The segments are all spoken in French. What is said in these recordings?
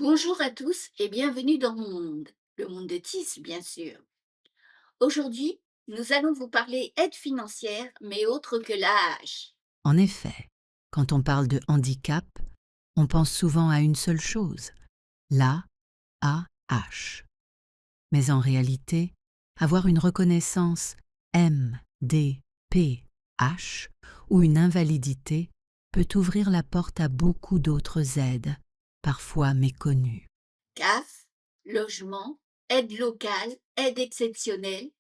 Bonjour à tous et bienvenue dans mon monde, le monde de Tis, bien sûr. Aujourd'hui, nous allons vous parler aide financière, mais autre que l'AAH. En effet, quand on parle de handicap, on pense souvent à une seule chose, l'AAH. Mais en réalité, avoir une reconnaissance MDPH ou une invalidité peut ouvrir la porte à beaucoup d'autres aides, parfois méconnues. CAF, logement, aide locale, aide exceptionnelle.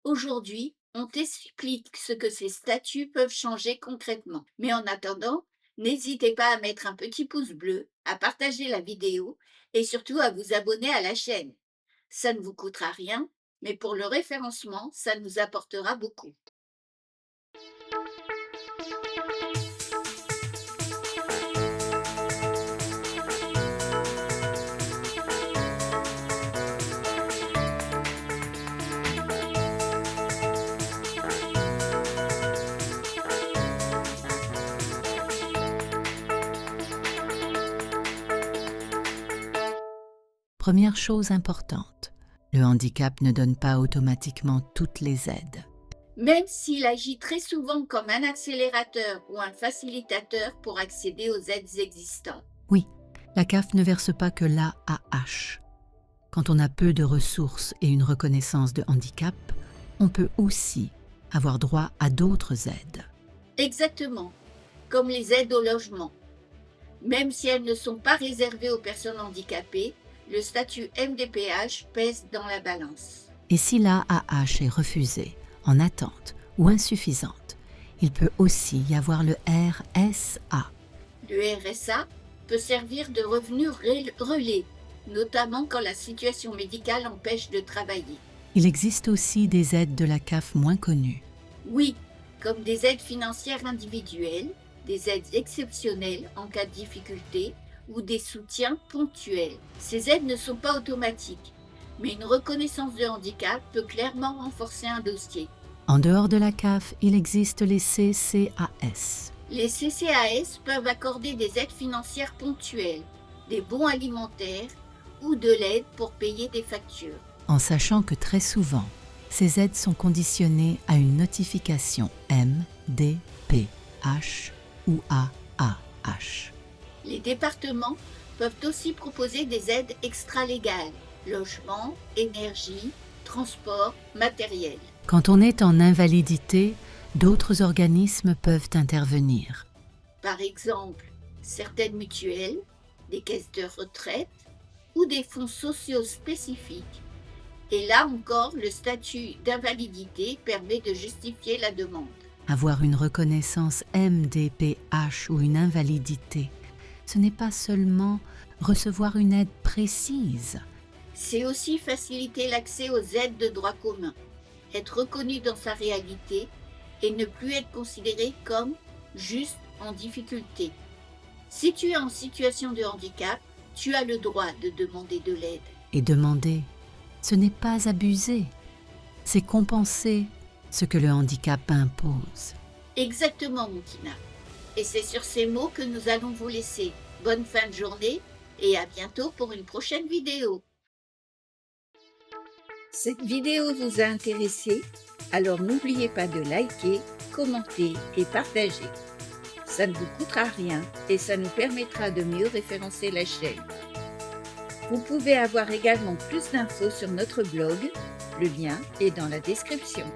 Aujourd'hui, on t'explique ce que ces statuts peuvent changer concrètement. Mais en attendant, n'hésitez pas à mettre un petit pouce bleu, à partager la vidéo et surtout à vous abonner à la chaîne. Ça ne vous coûtera rien, mais pour le référencement, ça nous apportera beaucoup. Première chose importante, le handicap ne donne pas automatiquement toutes les aides. Même s'il agit très souvent comme un accélérateur ou un facilitateur pour accéder aux aides existantes. Oui, la CAF ne verse pas que l'AAH. Quand on a peu de ressources et une reconnaissance de handicap, on peut aussi avoir droit à d'autres aides. Exactement, comme les aides au logement. Même si elles ne sont pas réservées aux personnes handicapées, le statut MDPH pèse dans la balance. Et si l'AAH est refusée, en attente ou insuffisante, il peut aussi y avoir le RSA. Le RSA peut servir de revenu relais, notamment quand la situation médicale empêche de travailler. Il existe aussi des aides de la CAF moins connues. Oui, comme des aides financières individuelles, des aides exceptionnelles en cas de difficulté ou des soutiens ponctuels. Ces aides ne sont pas automatiques, mais une reconnaissance de handicap peut clairement renforcer un dossier. En dehors de la CAF, il existe les CCAS. Les CCAS peuvent accorder des aides financières ponctuelles, des bons alimentaires ou de l'aide pour payer des factures. En sachant que très souvent, ces aides sont conditionnées à une notification MDPH ou AAH. Les départements peuvent aussi proposer des aides extralégales, logement, énergie, transport, matériel. Quand on est en invalidité, d'autres organismes peuvent intervenir. Par exemple, certaines mutuelles, des caisses de retraite ou des fonds sociaux spécifiques. Et là encore, le statut d'invalidité permet de justifier la demande. Avoir une reconnaissance MDPH ou une invalidité, ce n'est pas seulement recevoir une aide précise. C'est aussi faciliter l'accès aux aides de droit commun, être reconnu dans sa réalité et ne plus être considéré comme juste en difficulté. Si tu es en situation de handicap, tu as le droit de demander de l'aide. Et demander, ce n'est pas abuser, c'est compenser ce que le handicap impose. Exactement, Moutina. Et c'est sur ces mots que nous allons vous laisser. Bonne fin de journée et à bientôt pour une prochaine vidéo. Cette vidéo vous a intéressé? Alors n'oubliez pas de liker, commenter et partager. Ça ne vous coûtera rien et ça nous permettra de mieux référencer la chaîne. Vous pouvez avoir également plus d'infos sur notre blog, le lien est dans la description.